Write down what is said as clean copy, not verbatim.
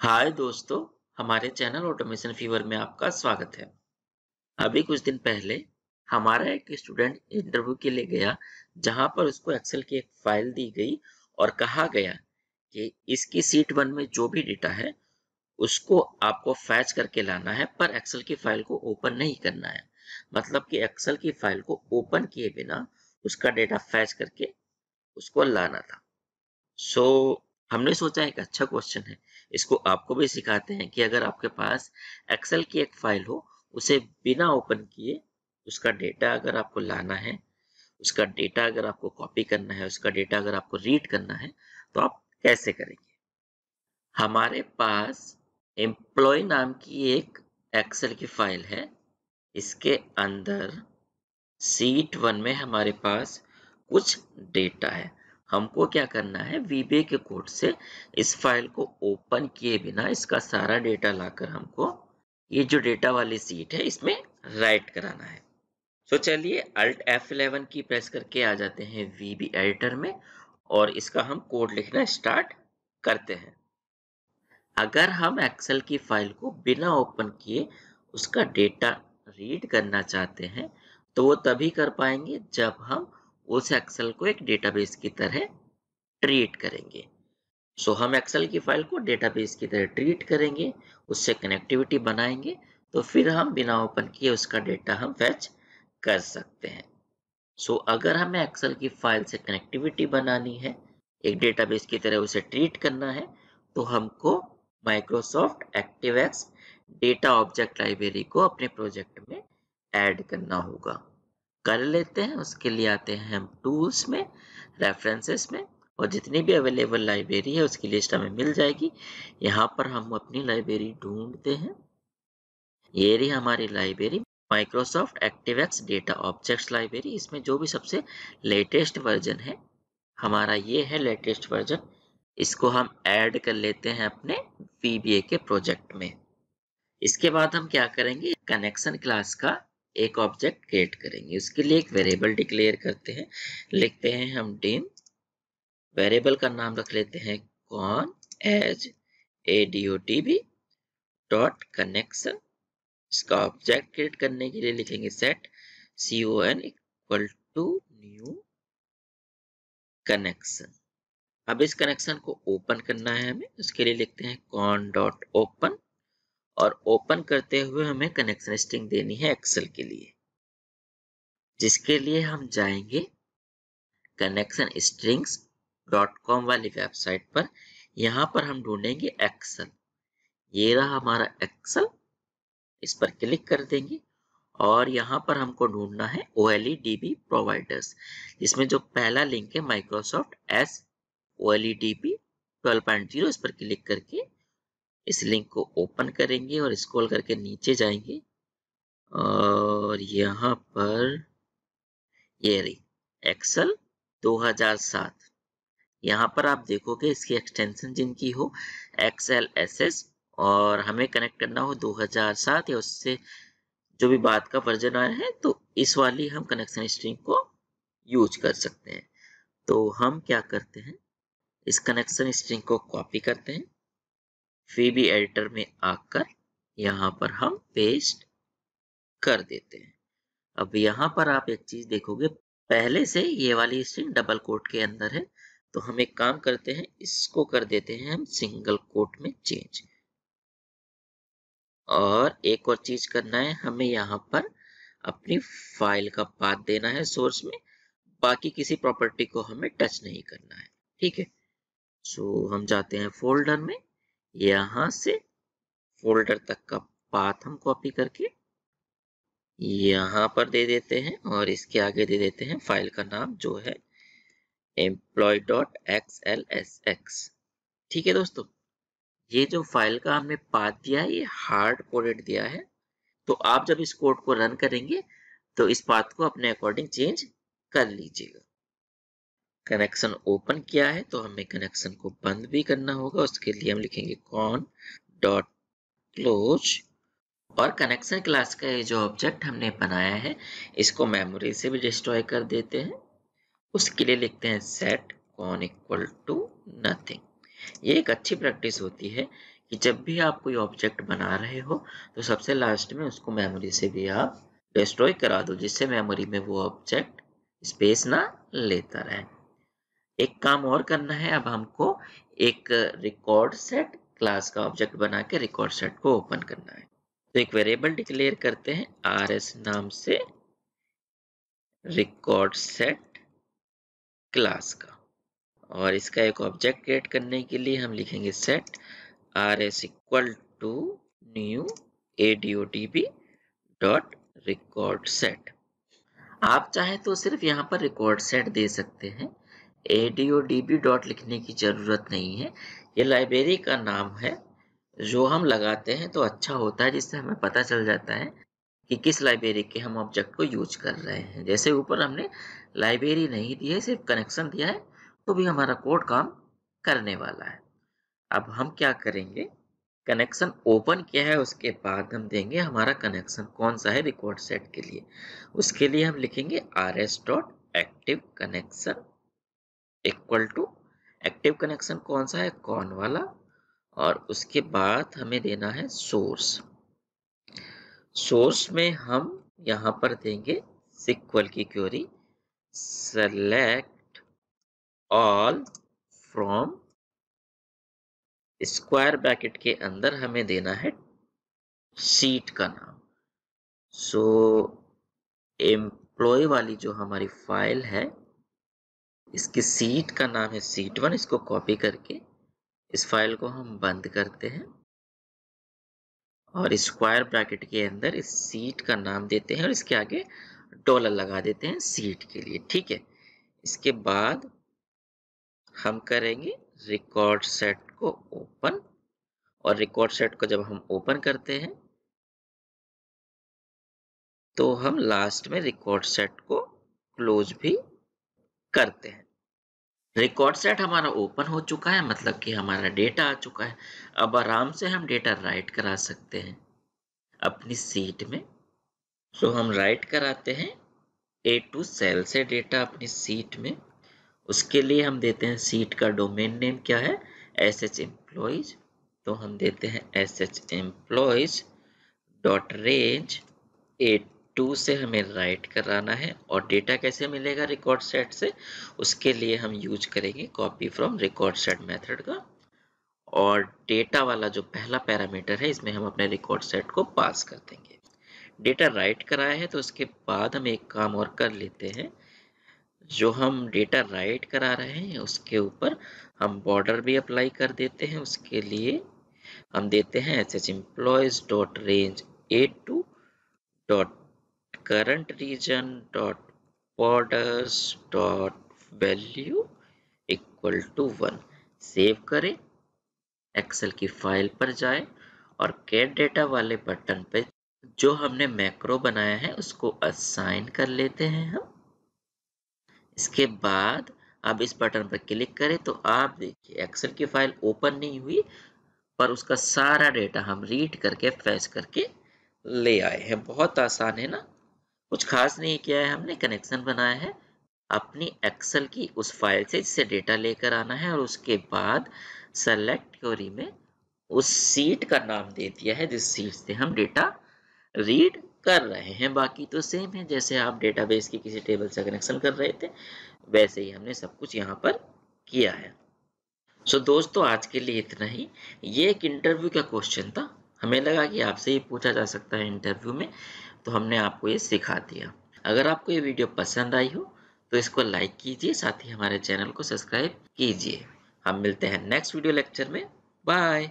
हाय दोस्तों, हमारे channel automation fever में आपका स्वागत है। अभी कुछ दिन पहले हमारा एक स्टूडेंट इंटरव्यू के लिए गया, जहां पर उसको एक्सेल की एक फाइल दी गई और कहा गया कि इसकी सीट 1 में जो भी डेटा है उसको आपको फैच करके लाना है, पर एक्सेल की फाइल को ओपन नहीं करना है। मतलब कि एक्सेल की फाइल को ओपन किए बिना उसका डेटा फैच करके उसको लाना था। सो हमने सोचा एक अच्छा क्वेश्चन है, इसको आपको भी सिखाते हैं कि अगर आपके पास एक्सेल की एक फाइल हो, उसे बिना ओपन किए उसका डेटा अगर आपको लाना है, उसका डेटा अगर आपको कॉपी करना है, उसका डेटा अगर आपको रीड करना है, तो आप कैसे करेंगे। हमारे पास एम्प्लॉय नाम की एक एक्सेल की फाइल है। इसके अंदर सीट 1 में हमारे पास कुछ डेटा है। हमको क्या करना है, वीबीए के कोड से इस फाइल को ओपन किए बिना इसका सारा डेटा लाकर हमको ये जो डेटा वाली सीट है इसमें राइट कराना है। तो चलिए अल्ट F11 की प्रेस करके आ जाते हैं वीबी एडिटर में और इसका हम कोड लिखना स्टार्ट करते हैं। अगर हम एक्सेल की फाइल को बिना ओपन किए उसका डेटा रीड करना चाहते हैं, तो वो तभी कर पाएंगे जब हम उस एक्सेल को एक डेटाबेस की तरह ट्रीट करेंगे। सो हम एक्सेल की फाइल को डेटाबेस की तरह ट्रीट करेंगे, उससे कनेक्टिविटी बनाएंगे, तो फिर हम बिना ओपन किए उसका डेटा हम फैच कर सकते हैं। सो अगर हमें एक्सेल की फाइल से कनेक्टिविटी बनानी है, एक डेटाबेस की तरह उसे ट्रीट करना है, तो हमको Microsoft ActiveX data object library को अपने प्रोजेक्ट में ऐड करना होगा। कर लेते हैं, उसके लिए आते हैं हम टूल्स में, रेफरेंसेस में, और जितनी भी अवेलेबल लाइब्रेरी है उसकी लिस्ट हमें मिल जाएगी। यहाँ पर हम अपनी लाइब्रेरी ढूंढते हैं। ये रही हमारी library, Microsoft ActiveX data objects library. इसमें जो भी सबसे लेटेस्ट वर्जन है, हमारा ये है लेटेस्ट वर्जन। इसको हम ऐड कर लेते हैं अपने VBA के प्रोजेक्ट में। इसके बाद हम क्या करेंगे, कनेक्शन क्लास का एक ऑब्जेक्ट क्रिएट करेंगे। उसके लिए एक वेरिएबल डिक्लेयर करते हैं, लिखते हैं हम डिम। वेरिएबल का नाम रख लेते हैं con as ADOTB dot connection. इसका ऑब्जेक्ट क्रिएट करने के लिए लिखेंगे set con equal to new connection. अब इस कनेक्शन को ओपन करना है हमें, उसके लिए लिखते हैं con डॉट ओपन, और ओपन करते हुए हमें कनेक्शन स्ट्रिंग देनी है एक्सेल के लिए, जिसके लिए हम जाएंगे कनेक्शन स्ट्रिंग्स .com वाली वेबसाइट पर। यहाँ पर हम ढूंढेंगे एक्सेल। ये रहा हमारा एक्सेल, इस पर क्लिक कर देंगे और यहाँ पर हमको ढूंढना है OLEDB प्रोवाइडर्स, जिसमें जो पहला लिंक है माइक्रोसॉफ्ट एस OLEDB 12.0। इस पर क्लिक करके इस लिंक को ओपन करेंगे और स्क्रॉल करके नीचे जाएंगे और यहाँ पर ये रही एक्सेल 2007। यहाँ पर आप देखोगे इसकी एक्सटेंशन जिनकी हो XLSS, और हमें कनेक्ट करना हो 2007 या उससे जो भी बाद का वर्जन आया है, तो इस वाली हम कनेक्शन स्ट्रिंग को यूज कर सकते हैं। तो हम क्या करते हैं, इस कनेक्शन स्ट्रिंग को कॉपी करते हैं, VB एडिटर में आकर यहाँ पर हम पेस्ट कर देते हैं। अब यहाँ पर आप एक चीज देखोगे, पहले से ये वाली स्ट्रिंग डबल कोट के अंदर है, तो हम एक काम करते हैं, इसको कर देते हैं हम सिंगल कोट में चेंज। और एक और चीज करना है, हमें यहाँ पर अपनी फाइल का पाथ देना है सोर्स में, बाकी किसी प्रॉपर्टी को हमें टच नहीं करना है। ठीक है, सो हम जाते हैं फोल्डर में, यहाँ से फोल्डर तक का पाथ हम कॉपी करके यहाँ पर दे देते हैं और इसके आगे दे देते हैं फाइल का नाम जो है employee.xlsx। ठीक है दोस्तों, ये जो फाइल का हमने पाथ दिया है ये हार्ड कोडेड दिया है, तो आप जब इस कोड को रन करेंगे तो इस पाथ को अपने अकॉर्डिंग चेंज कर लीजिएगा। कनेक्शन ओपन किया है तो हमें कनेक्शन को बंद भी करना होगा, उसके लिए हम लिखेंगे con डॉट क्लोज, और कनेक्शन क्लास का ये जो ऑब्जेक्ट हमने बनाया है इसको मेमोरी से भी डिस्ट्रॉय कर देते हैं। उसके लिए लिखते हैं set con equal to nothing. ये एक अच्छी प्रैक्टिस होती है कि जब भी आप कोई ऑब्जेक्ट बना रहे हो तो सबसे लास्ट में उसको मेमोरी से भी आप डिस्ट्रॉय करा दो, जिससे मेमोरी में वो ऑब्जेक्ट स्पेस ना लेता रहे। एक काम और करना है, अब हमको एक रिकॉर्ड सेट क्लास का ऑब्जेक्ट बना के रिकॉर्ड सेट को ओपन करना है। तो एक वेरिएबल डिक्लेयर करते हैं RS नाम से रिकॉर्ड सेट क्लास का, और इसका एक ऑब्जेक्ट क्रिएट करने के लिए हम लिखेंगे set RS equal to new ADODB dot record set. आप चाहे तो सिर्फ यहाँ पर रिकॉर्ड सेट दे सकते हैं, ADODB डॉट लिखने की जरूरत नहीं है। ये लाइब्रेरी का नाम है जो हम लगाते हैं तो अच्छा होता है, जिससे हमें पता चल जाता है कि किस लाइब्रेरी के हम ऑब्जेक्ट को यूज कर रहे हैं। जैसे ऊपर हमने लाइब्रेरी नहीं दी है, सिर्फ कनेक्शन दिया है, तो भी हमारा कोड काम करने वाला है। अब हम क्या करेंगे, कनेक्शन ओपन किया है उसके बाद हम देंगे हमारा कनेक्शन कौन सा है रिकॉर्ड सेट के लिए। उसके लिए हम लिखेंगे RS dot active connection equal to active connection कौन सा है, कौन वाला, और उसके बाद हमें देना है सोर्स। सोर्स में हम यहाँ पर देंगे SQL की query select all from square bracket के अंदर हमें देना है शीट का नाम। सो एम्प्लॉय वाली जो हमारी फाइल है, इसकी सीट का नाम है sheet1। इसको कॉपी करके इस फाइल को हम बंद करते हैं और स्क्वायर ब्रैकेट के अंदर इस सीट का नाम देते हैं और इसके आगे डॉलर लगा देते हैं सीट के लिए। ठीक है, इसके बाद हम करेंगे रिकॉर्ड सेट को ओपन, और रिकॉर्ड सेट को जब हम ओपन करते हैं तो हम लास्ट में रिकॉर्ड सेट को क्लोज भी करते हैं। रिकॉर्ड सेट हमारा ओपन हो चुका है, मतलब कि हमारा डेटा आ चुका है। अब आराम से हम डेटा राइट करा सकते हैं अपनी सीट में। सो हम राइट कराते हैं A2 सेल से डेटा अपनी सीट में। उसके लिए हम देते हैं सीट का डोमेन नेम क्या है, SH एम्प्लॉइज। तो हम देते हैं SH employees dot range A2 से हमें राइट कराना है। और डेटा कैसे मिलेगा रिकॉर्ड सेट से, उसके लिए हम यूज करेंगे copy from record set method का। और डेटा वाला जो पहला पैरामीटर है, इसमें हम अपने रिकॉर्ड सेट को पास कर देंगे। डेटा राइट कराया है तो उसके बाद हम एक काम और कर लेते हैं, जो हम डेटा राइट करा रहे हैं उसके ऊपर हम बॉर्डर भी अप्लाई कर देते हैं। उसके लिए हम देते हैं SH employees dot range A2 dot current region dot borders dot value equal to 1। Save करें, एक्सेल की फाइल पर जाएं और गेट डेटा वाले बटन पे जो हमने मैक्रो बनाया है उसको असाइन कर लेते हैं हम। इसके बाद अब इस बटन पर क्लिक करें तो आप देखिए एक्सेल की फाइल ओपन नहीं हुई, पर उसका सारा डेटा हम रीड करके फैच करके ले आए हैं। बहुत आसान है ना, कुछ खास नहीं किया है हमने, कनेक्शन बनाया है अपनी एक्सेल की उस फाइल से जिससे डेटा लेकर आना है, और उसके बाद सेलेक्ट क्वेरी में उस सीट का नाम दे दिया है जिस सीट से हम डेटा रीड कर रहे हैं। बाकी तो सेम है, जैसे आप डेटाबेस की किसी टेबल से कनेक्शन कर रहे थे वैसे ही हमने सब कुछ यहाँ पर किया है। सो दोस्तों, आज के लिए इतना ही। ये एक इंटरव्यू का क्वेश्चन था, हमें लगा कि आपसे ही पूछा जा सकता है इंटरव्यू में, तो हमने आपको ये सिखा दिया। अगर आपको ये वीडियो पसंद आई हो तो इसको लाइक कीजिए, साथ ही हमारे चैनल को सब्सक्राइब कीजिए। हम मिलते हैं नेक्स्ट वीडियो लेक्चर में। बाय।